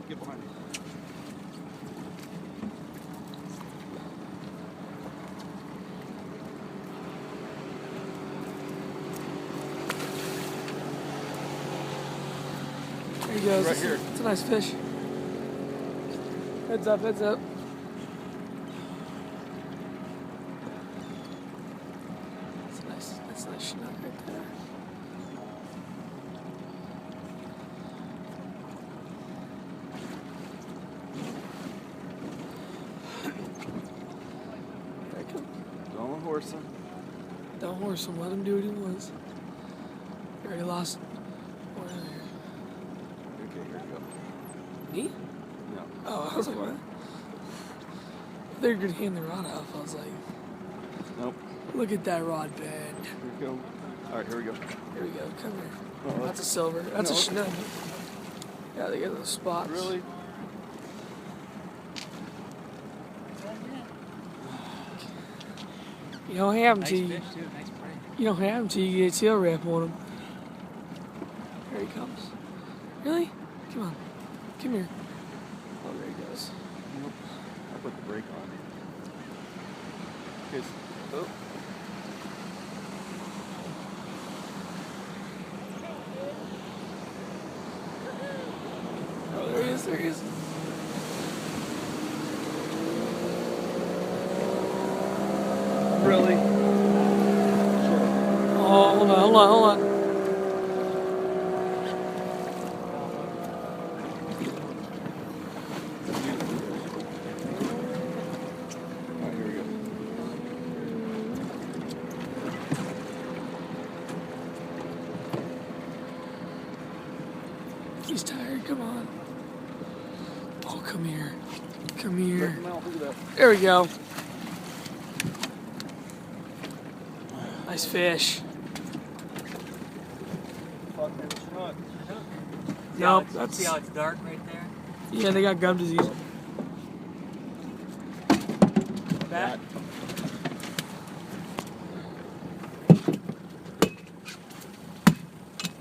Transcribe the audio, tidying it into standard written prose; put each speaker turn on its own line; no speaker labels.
Get behind me.
There he goes.
Right here.
It's a nice fish. Heads up, heads up. That's a nice Chinook right there. There he comes.
Don't horse him.
Don't horse him. Let him do what he wants. He already lost one there.
Okay, here we go.
Me?
No.
Oh, I was like, what? They're going to hand the rod off. I was like,
Nope.
look at that rod bend.
Here we go. All right, here we go.
Here we go. Come here.
Oh,
That's a silver. That's a Chinook. Yeah, they get those spots.
Really?
You don't have them
Nice
till you,
fish too, nice prey.
you don't have them till you get tail wrap on them. Here he comes. Really? Come on. Come here. Oh, there he goes.
Nope. I put the brake on. Okay. Oh.
Oh, there he is. There he is.
Really?
Oh, hold on, hold on, hold on.
All right, here we go.
He's tired. Come on. Oh, come here. Come here.
Look at that.
There we go. Nice fish.
Fuck, man, Chinook.
Nope,
See
that's
how it's dark right there?
yeah. They got gum disease.
That?